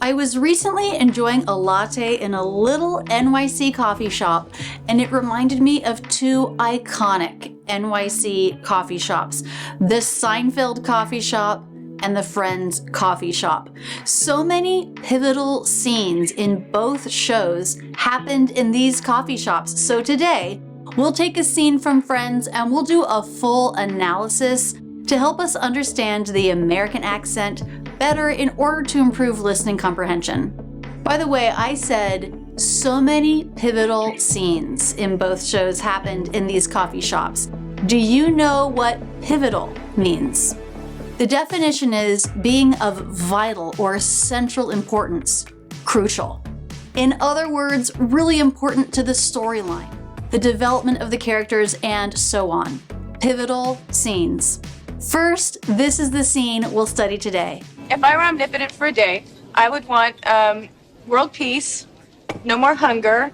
I was recently enjoying a latte in a little NYC coffee shop, and it reminded me of two iconic NYC coffee shops, the Seinfeld coffee shop and the Friends coffee shop. So many pivotal scenes in both shows happened in these coffee shops. So today, we'll take a scene from Friends and we'll do a full analysis to help us understand the American accent better in order to improve listening comprehension. By the way, I said so many pivotal scenes in both shows happened in these coffee shops. Do you know what pivotal means? The definition is being of vital or central importance, crucial. In other words, really important to the storyline, the development of the characters, and so on. Pivotal scenes. First, this is the scene we'll study today. If I were omnipotent for a day, I would want world peace, no more hunger,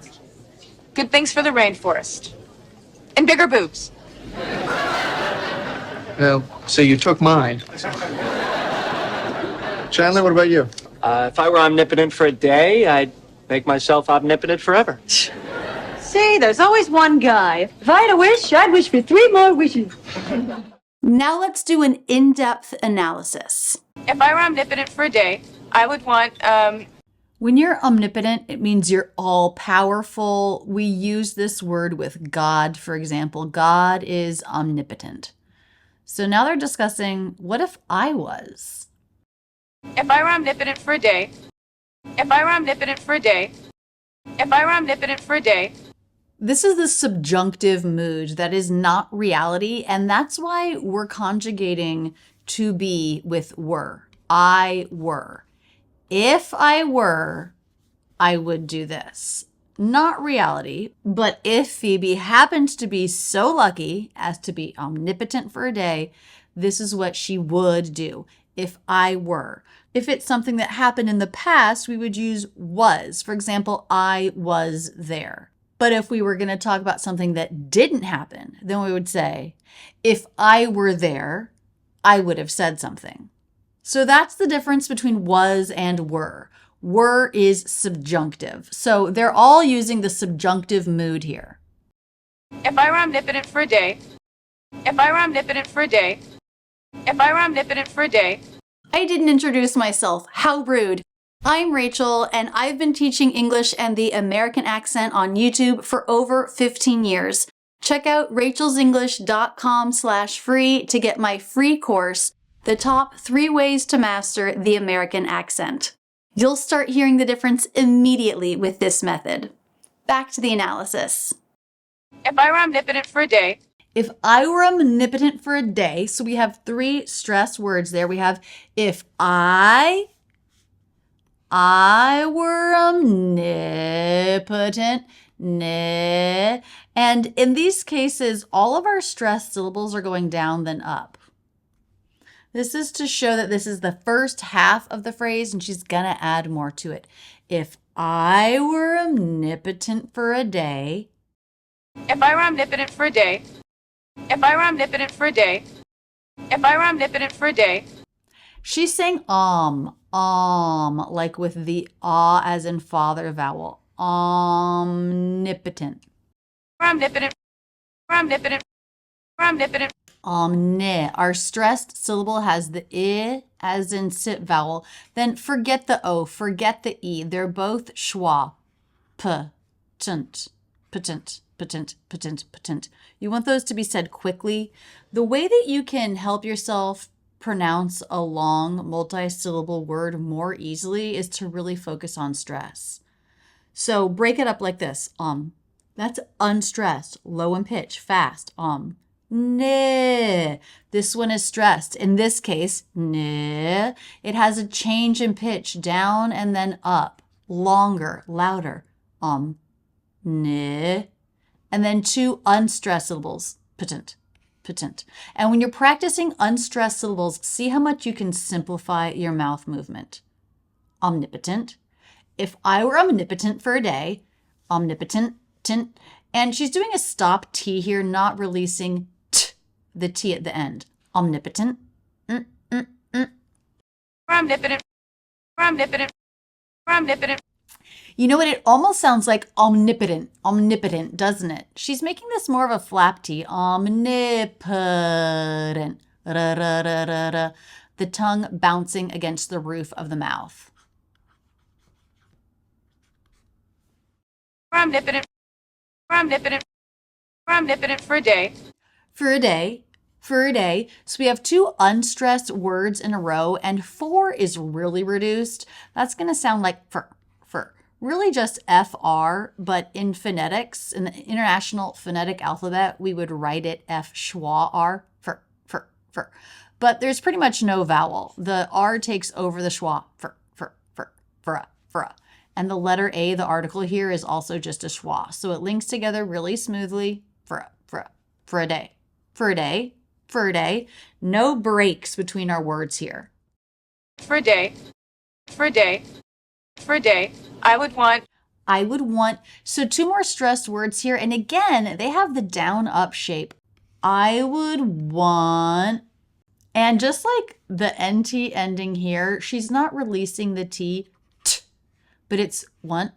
good things for the rainforest, and bigger boobs. Well, so you took mine. Chandler, what about you? If I were omnipotent for a day, I'd make myself omnipotent forever. See, there's always one guy. If I had a wish, I'd wish for 3 more wishes. Now let's do an in-depth analysis. If I were omnipotent for a day, I would want When you're omnipotent, it means you're all-powerful. We use this word with God, for example. God is omnipotent. So now they're discussing, what if I was? if I were omnipotent for a day, if I were omnipotent for a day, if I were omnipotent for a day. This is the subjunctive mood that is not reality, and that's why we're conjugating to be with were. I were. If I were, I would do this. Not reality, but if Phoebe happens to be so lucky as to be omnipotent for a day, this is what she would do. If I were. If it's something that happened in the past, we would use was. For example, I was there. But if we were going to talk about something that didn't happen, then we would say, if I were there, I would have said something. So that's the difference between was and were. Were is subjunctive. So they're all using the subjunctive mood here. If I were omnipotent for a day, if I were omnipotent for a day, if I were omnipotent for a day. I didn't introduce myself. How rude. I'm Rachel, and I've been teaching English and the American accent on YouTube for over 15 years. Check out rachelsenglish.com/free to get my free course, The Top 3 Ways to Master the American Accent. You'll start hearing the difference immediately with this method. Back to the analysis. If I were omnipotent for a day. If I were omnipotent for a day, so we have 3 stressed words there. We have if I were omnipotent, and in these cases, all of our stressed syllables are going down then up. This is to show that this is the first half of the phrase and she's gonna add more to it. If I were omnipotent for a day. If I were omnipotent for a day. If I were omnipotent for a day. If I were omnipotent for a day. She's saying like with the as in father vowel. Omnipotent. Omnipotent. Omnipotent. Omnipotent. Omni. Our stressed syllable has the I as in sit vowel. Then forget the O, forget the E. They're both schwa. Patent, patent, patent, patent, patent. You want those to be said quickly. The way that you can help yourself pronounce a long multi-syllable word more easily is to really focus on stress. So break it up like this. That's unstressed, low in pitch, fast. Ne. This one is stressed. In this case, ne. It has a change in pitch, down and then up, longer, louder. Ne. And then 2 unstressed syllables, patent, patent. And when you're practicing unstressed syllables, see how much you can simplify your mouth movement. Omnipotent. If I were omnipotent for a day, omnipotent, tint. And she's doing a stop T here, not releasing the T at the end. Omnipotent. Omnipotent. Omnipotent. omnipotent. You know what? It almost sounds like omnipotent, doesn't it? She's making this more of a flap T. Omnipotent. Ra, ra, ra, ra, ra. The tongue bouncing against the roof of the mouth. Omnipotent. Omnipotent. Omnipotent for a day. For a day. For a day. So we have two unstressed words in a row, and 4 is really reduced. That's going to sound like for. Really just FR, but in phonetics, in the International Phonetic Alphabet, we would write it F schwa R, for. But there's pretty much no vowel. The R takes over the schwa, for. And the letter A, the article here, is also just a schwa. So it links together really smoothly for a day. For a day. For a day. No breaks between our words here. For a day. For a day. For a day. I would want. So 2 more stressed words here. And again, they have the down up shape. I would want. And just like the NT ending here, she's not releasing the T, but it's want,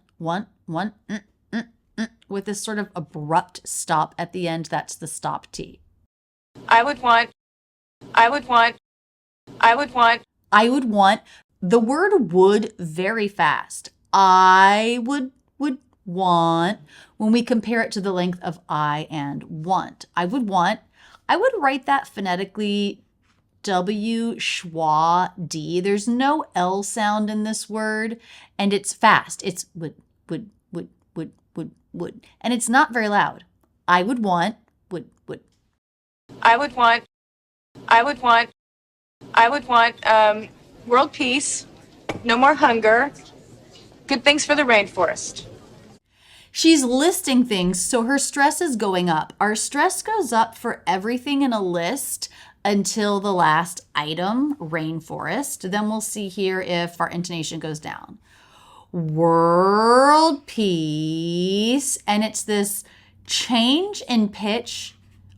with this sort of abrupt stop at the end. That's the stop T. I would want. The word would very fast. I would want, when we compare it to the length of I and want. I would write that phonetically W schwa D. There's no L sound in this word, and it's fast. It's would. And it's not very loud. I would want, would. World peace, no more hunger, good things for the rainforest. She's listing things, so her stress is going up. Our stress goes up for everything in a list until the last item, rainforest. Then we'll see here if our intonation goes down. World peace, and it's this change in pitch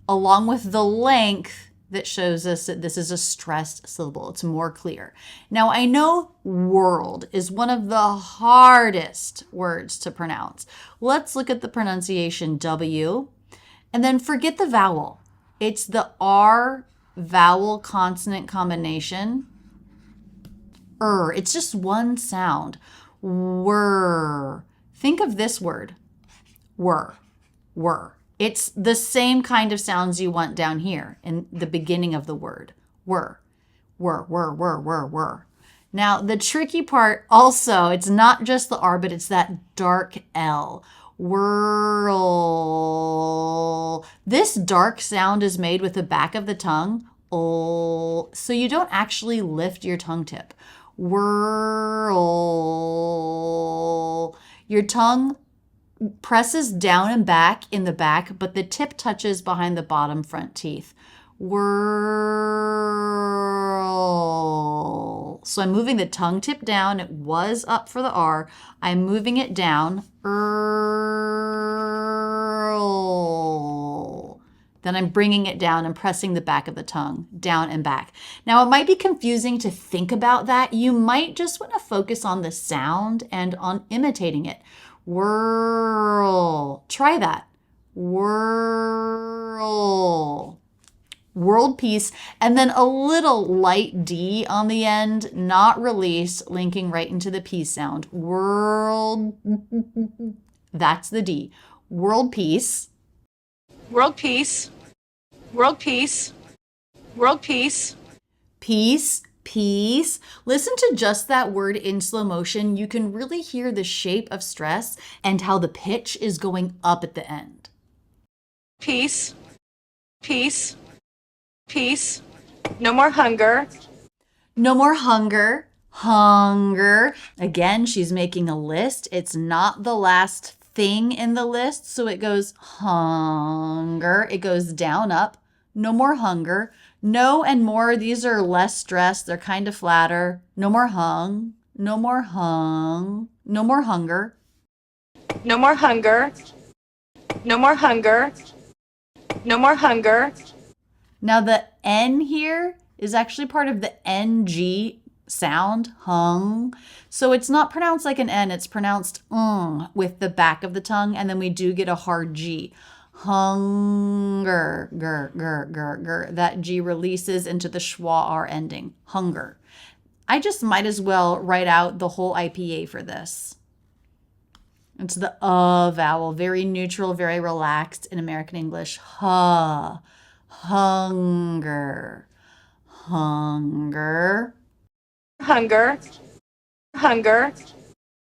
along with the length that shows us that this is a stressed syllable. It's more clear. Now, I know world is one of the hardest words to pronounce. Let's look at the pronunciation W, and then forget the vowel. It's the R vowel consonant combination. It's just one sound. Were. Think of this word. Were. It's the same kind of sounds you want down here in the beginning of the word. Were. Now, the tricky part also, it's not just the R, but it's that dark L. Whirl. This dark sound is made with the back of the tongue. So you don't actually lift your tongue tip. Whirl. Your tongue presses down and back in the back, but the tip touches behind the bottom front teeth. Whirl. So I'm moving the tongue tip down. It was up for the R. I'm moving it down. Whirl. Then I'm bringing it down and pressing the back of the tongue down and back. Now, it might be confusing to think about that. You might just want to focus on the sound and on imitating it. Whirl. Try that. Whirl. World peace. And then a little light D on the end, not released, linking right into the P sound. World. That's the D. World peace. World peace. World peace. World peace. Peace. Peace. Listen to just that word in slow motion. You can really hear the shape of stress and how the pitch is going up at the end. Peace. Peace. Peace. No more hunger. No more hunger. Hunger. Again, she's making a list. It's not the last thing in the list, so it goes hunger. It goes down, up. No more hunger. No and more, these are less stressed. They're kind of flatter. No more hung. No more hung. No more hunger. No more hunger. No more hunger. No more hunger. Now the N here is actually part of the NG sound, hung. So it's not pronounced like an N, it's pronounced with the back of the tongue, and then we do get a hard G. Hunger, gur. That G releases into the schwa R ending, hunger. I just might as well write out the whole IPA for this. It's the vowel, very neutral, very relaxed in American English. Hunger, hunger. Hunger,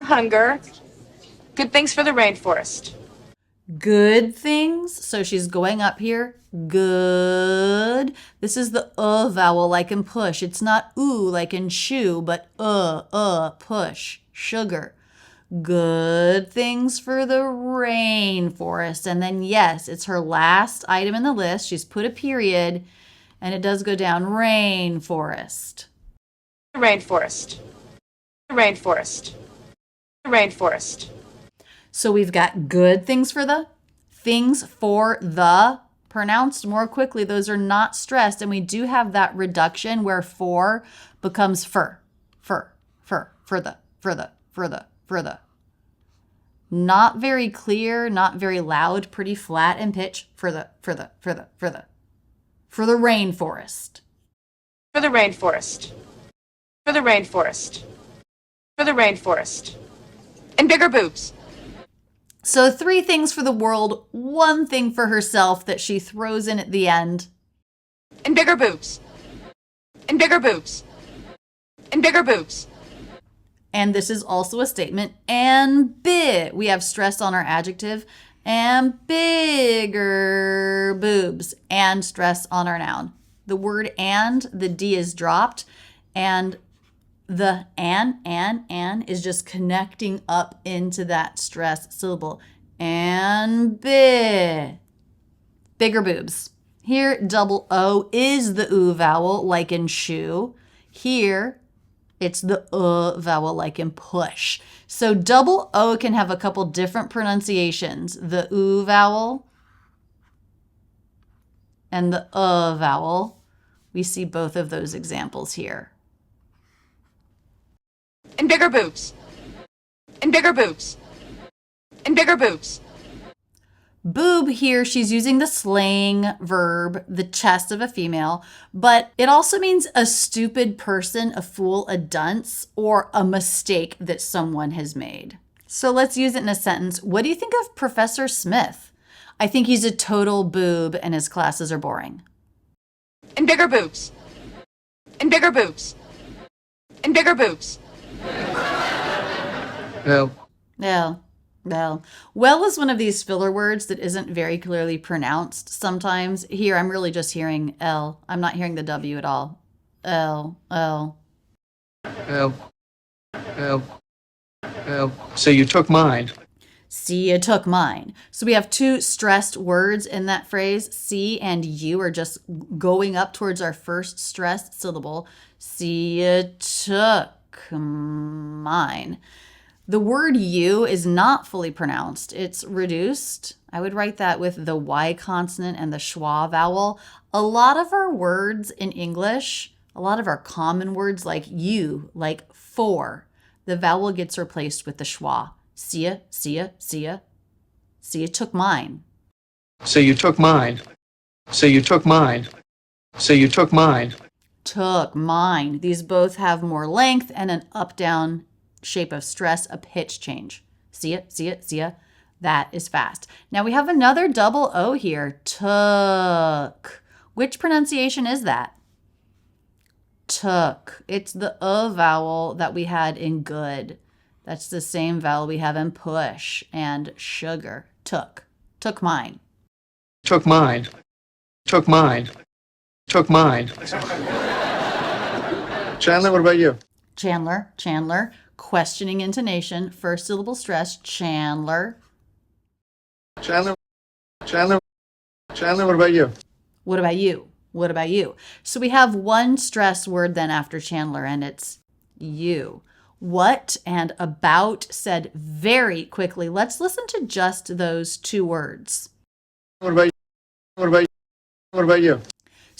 hunger. Good things for the rainforest. Good things. So she's going up here. Good. This is the vowel like in push. It's not like in shoe, but push. Sugar. Good things for the rainforest. And then yes, it's her last item in the list. She's put a period and it does go down. Rainforest. Rainforest. Rainforest. Rainforest. So we've got good things for the, things for the, pronounced more quickly. Those are not stressed. And we do have that reduction where for becomes for the. Not very clear, not very loud, pretty flat in pitch. For the rainforest. For the rainforest. For the rainforest. For the rainforest. And bigger boobs. So 3 things for the world, 1 thing for herself that she throws in at the end. And bigger boobs. And bigger boobs. And bigger boobs. And this is also a statement. And big. We have stress on our adjective. And bigger boobs. And stress on our noun. The word and, the D is dropped. And the an is just connecting up into that stress syllable. And bigger boobs. Here, double O is the oo vowel, like in shoe. Here, it's the vowel, like in push. So double O can have a couple different pronunciations. The oo vowel and the vowel. We see both of those examples here. And bigger boobs. And bigger boobs. And bigger boobs. Boob here, she's using the slang verb, the chest of a female, but it also means a stupid person, a fool, a dunce, or a mistake that someone has made. So let's use it in a sentence. What do you think of Professor Smith? I think he's a total boob and his classes are boring. And bigger boobs. And bigger boobs. And bigger boobs. Well is one of these filler words that isn't very clearly pronounced sometimes. Here, I'm really just hearing L. I'm not hearing the W at all. L. So you took mine. See, you took mine. So we have 2 stressed words in that phrase. See and you are just going up towards our first stressed syllable. See, you took mine. The word you is not fully pronounced. It's reduced. I would write that with the Y consonant and the schwa vowel. A lot of our words in English, a lot of our common words like you, like for, the vowel gets replaced with the schwa. See ya. See ya took mine. So you took mine. So you took mine. So you took mine. Took mine. These both have more length and an up-down shape of stress, a pitch change. See ya. That is fast. Now we have another double O here. Took. Which pronunciation is that? Took. It's the vowel that we had in good. That's the same vowel we have in push and sugar. Took. Took mine. Took mine. Took mine. Took mine. Chandler, what about you? Chandler. Questioning intonation. First syllable stress. Chandler. Chandler, what about you? What about you? So we have one stress word then after Chandler, and it's you. What and about said very quickly. Let's listen to just those 2 words. What about you?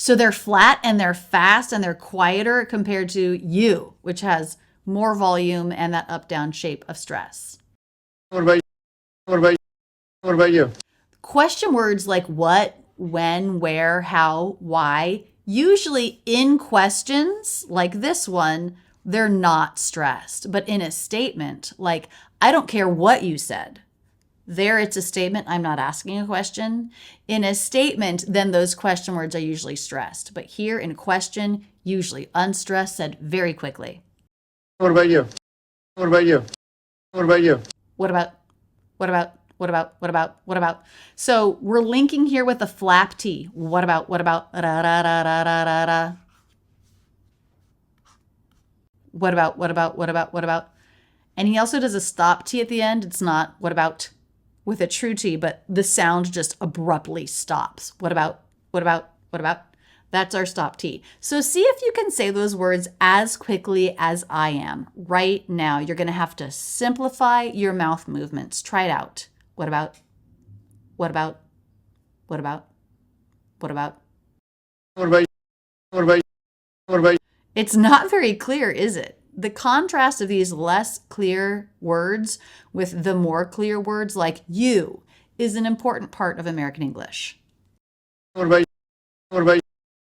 So they're flat and they're fast and they're quieter compared to you, which has more volume and that up-down shape of stress. What about you? What about you? Question words like what, when, where, how, why, usually in questions like this one, they're not stressed. But in a statement, like, I don't care what you said. There, it's a statement. I'm not asking a question. In a statement, then those question words are usually stressed. But here in question, usually unstressed, said very quickly. What about you? What about you? What about you? What about? What about? What about? What about? What about? So we're linking here with a flap T. What about? What about? Da, da, da, da, da, da, da. What about? What about? What about? What about? And he also does a stop T at the end. It's not what about with a true T, but the sound just abruptly stops. What about? What about? What about? That's our stop T. So see if you can say those words as quickly as I am right now. You're going to have to simplify your mouth movements. Try it out. What about? What about? What about? What about? What about you? What about you? What about you? It's not very clear, is it? The contrast of these less clear words with the more clear words like you is an important part of American English. What about you? What about you?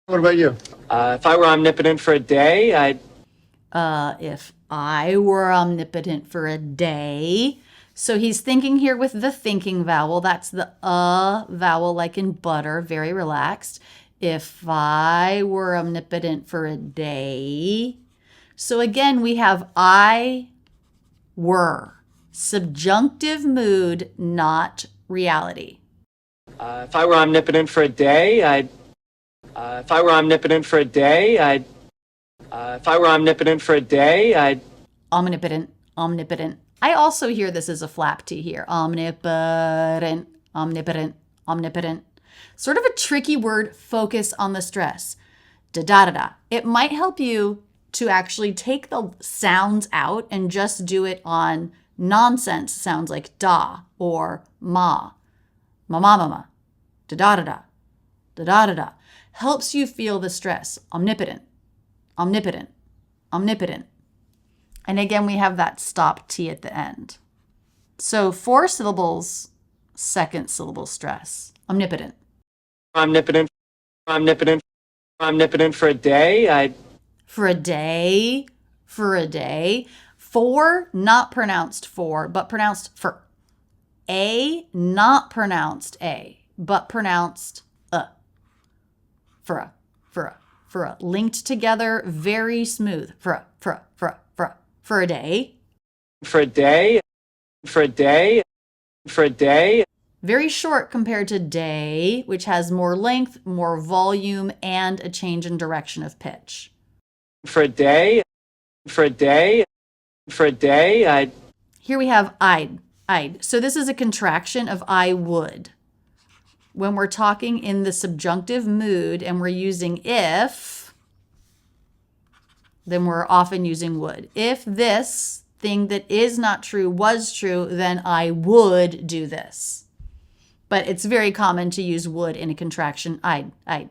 What about you? If I were omnipotent for a day, I'd If I were omnipotent for a day. So he's thinking here with the thinking vowel. That's the vowel like in butter, very relaxed. If I were omnipotent for a day. So again, we have I were. Subjunctive mood, not reality. if I were omnipotent for a day, I'd if I were omnipotent for a day, I'd if I were omnipotent for a day, I'd Omnipotent, omnipotent. I also hear this as a flap T here. Omnipotent, omnipotent, omnipotent. Sort of a tricky word, focus on the stress. Da-da-da-da. It might help you to actually take the sounds out and just do it on nonsense sounds like da or ma. Ma-ma-ma-ma. Da-da-da-da. Da-da-da-da. Helps you feel the stress. Omnipotent, omnipotent, omnipotent. And again, we have that stop T at the end. So 4 syllables, second syllable stress. Omnipotent. omnipotent for a day, I'd For a day, for a day. 4, not pronounced for, but pronounced for. A, not pronounced A, but pronounced For a, for a, for a. Linked together, very smooth. For a, for a, for a, for a. For a day. for a day, for a day, for a day, Very short compared to day, which has more length, more volume, and a change in direction of pitch. for a day, for a day, for a day, I'd Here we have I'd. So this is a contraction of I would. When we're talking in the subjunctive mood and we're using if, then we're often using would. If this thing that is not true was true, then I would do this. But it's very common to use would in a contraction. I'd. I'd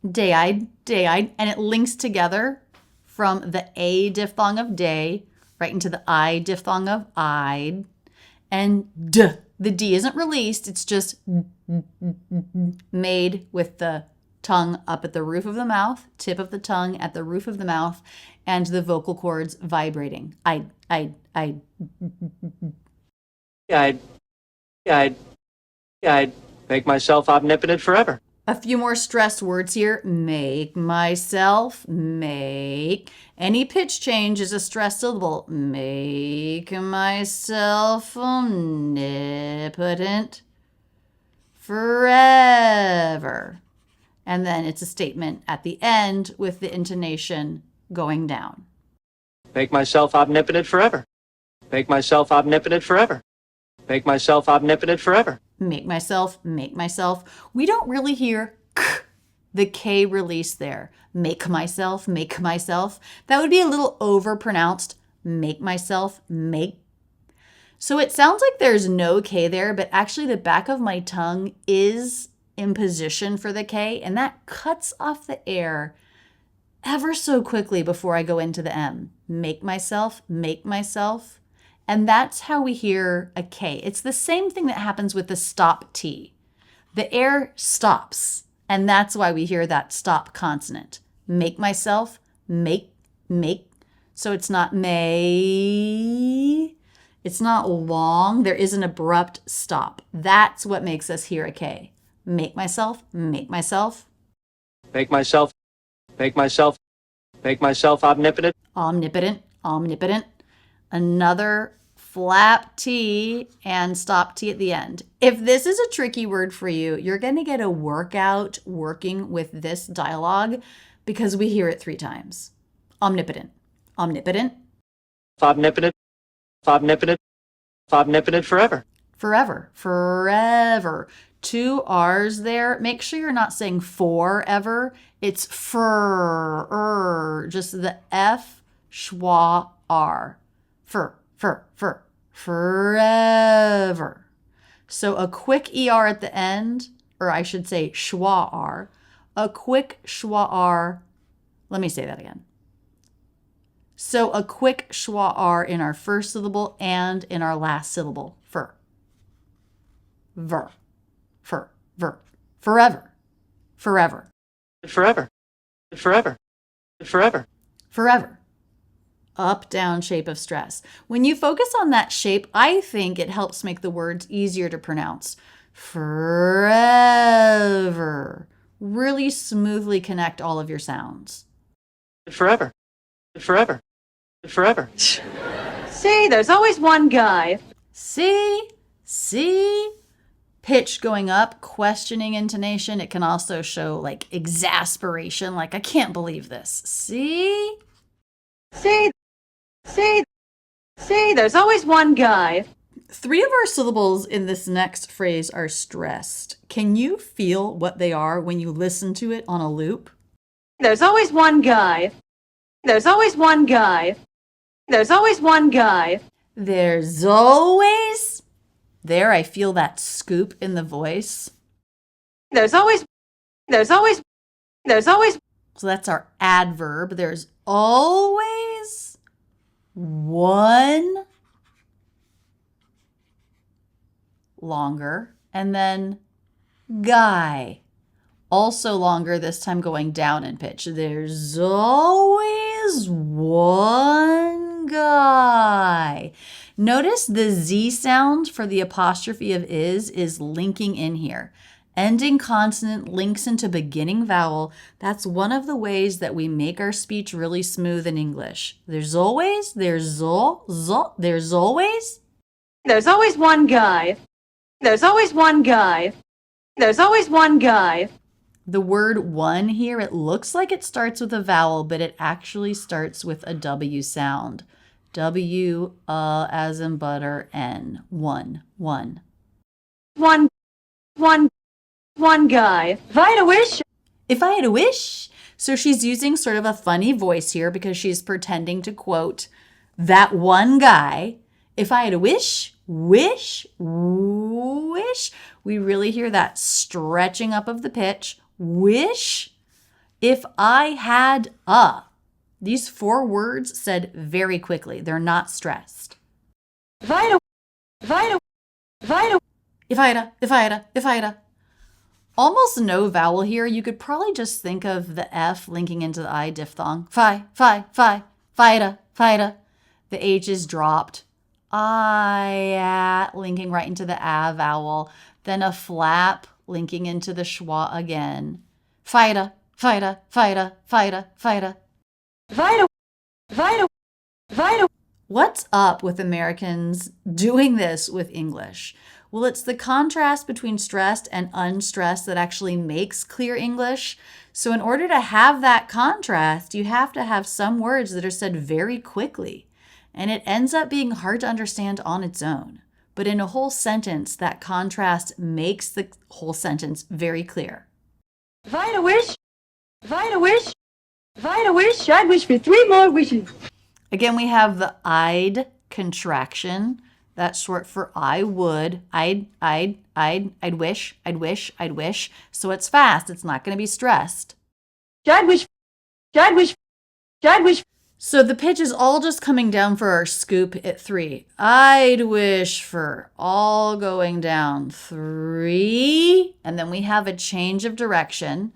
Day-eyed, and it links together from the A diphthong of day right into the I diphthong of I'd, and D. The D isn't released, it's just made with the tongue up at the roof of the mouth, tip of the tongue at the roof of the mouth, and the vocal cords vibrating. I'd. I'd make myself omnipotent forever. A few more stressed words here. Make myself, make. Any pitch change is a stressed syllable. Make myself omnipotent forever. And then it's a statement at the end with the intonation going down. Make myself omnipotent forever. Make myself omnipotent forever. Make myself omnipotent forever. Make myself, make myself. We don't really hear k, the K release there. Make myself, make myself. That would be a little over pronounced. Make myself, make. So it sounds like there's no K there, but actually the back of my tongue is in position for the K, and that cuts off the air ever so quickly before I go into the M. Make myself. And that's how we hear a K. It's the same thing that happens with the stop T. The air stops, and that's why we hear that stop consonant. Make myself, make. So it's not may. It's not long. There is an abrupt stop. That's what makes us hear a K. Make myself. Make myself omnipotent. Omnipotent. Another flap T and stop T at the end. If this is a tricky word for you, you're going to get a workout working with this dialogue because we hear it 3 times. Omnipotent. Omnipotent forever. Forever. 2 R's there. Make sure you're not saying forever. It's just the F, schwa, R. Forever. So a quick ER at the end, or I should say schwa R. A quick schwa R. Let me say that again. So a quick schwa R in our first syllable and in our last syllable. Forever. Up, down shape of stress. When you focus on that shape, I think it helps make the words easier to pronounce. Forever. Really smoothly connect all of your sounds. Forever. See, there's always one guy. See? Pitch going up, questioning intonation. It can also show like exasperation, like I can't believe this. See, there's always one guy. 3 of our syllables in this next phrase are stressed. Can you feel what they are when you listen to it on a loop? There's always one guy. There's always one guy. There's always one guy. There's always. There, I feel that scoop in the voice. There's always. So that's our adverb. There's always one. Longer. And then guy. Also longer, this time going down in pitch. There's always one guy. Notice the Z sound for the apostrophe of is linking in here. Ending consonant links into beginning vowel. That's one of the ways that we make our speech really smooth in English. There's always one guy. There's always one guy. There's always one guy. The word one here, it looks like it starts with a vowel, but it actually starts with a W sound. W, as in butter, N. One. One guy. If I had a wish. So she's using sort of a funny voice here because she's pretending to quote that one guy. If I had a wish. We really hear that stretching up of the pitch. Wish. If I had a. These 4 words said very quickly. They're not stressed. If I had a. Almost no vowel here. You could probably just think of the F linking into the I diphthong. Fida. The H is dropped. Linking right into the A vowel. Then a flap linking into the schwa again. Fida. What's up with Americans doing this with English? Well, it's the contrast between stressed and unstressed that actually makes clear English. So in order to have that contrast, you have to have some words that are said very quickly. And it ends up being hard to understand on its own. But in a whole sentence, that contrast makes the whole sentence very clear. If I had a wish, I'd wish for 3 more wishes. Again, we have the I'd contraction. That's short for I would, I'd wish, I'd wish, I'd wish. So it's fast. It's not going to be stressed. I'd wish, I'd wish, I'd wish. So the pitch is all just coming down for our scoop at 3. I'd wish for all going down 3. And then we have a change of direction.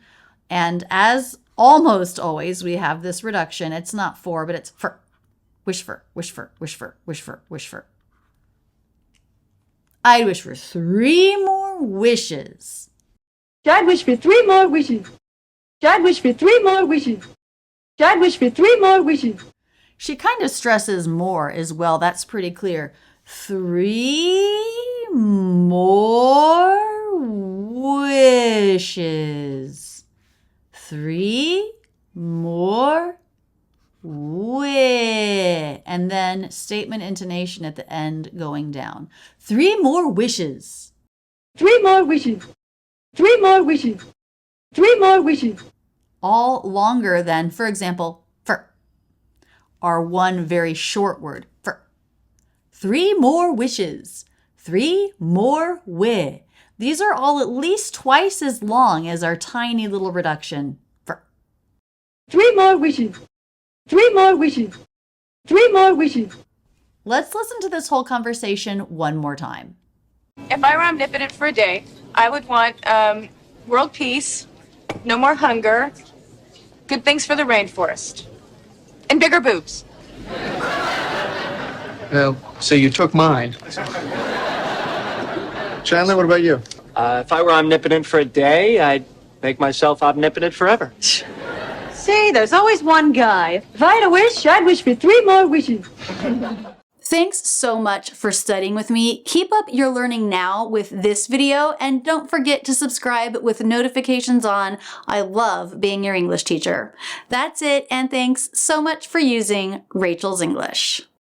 And as almost always, we have this reduction. It's not for, but it's for. Wish for, wish for, wish for, wish for, wish for. I'd wish for 3 more wishes. I'd wish for 3 more wishes. I'd wish for 3 more wishes. I'd wish for 3 more wishes. She kind of stresses more as well. That's pretty clear. 3 more wishes. 3 more and then statement intonation at the end going down. 3 more wishes. 3 more wishes. 3 more wishes. 3 more wishes. All longer than, for example, for, or one very short word, for. 3 more wishes. 3 more wi. These are all at least twice as long as our tiny little reduction, for. 3 more wishes. 3 more wishes. 3 more wishes. Let's listen to this whole conversation one more time. If I were omnipotent for a day, I would want world peace, no more hunger, good things for the rainforest, and bigger boobs. Well, so you took mine. Chandler, what about you? If I were omnipotent for a day, I'd make myself omnipotent forever. See, there's always one guy. If I had a wish, I'd wish for 3 more wishes. Thanks so much for studying with me. Keep up your learning now with this video, and don't forget to subscribe with notifications on. I love being your English teacher. That's it, and thanks so much for using Rachel's English.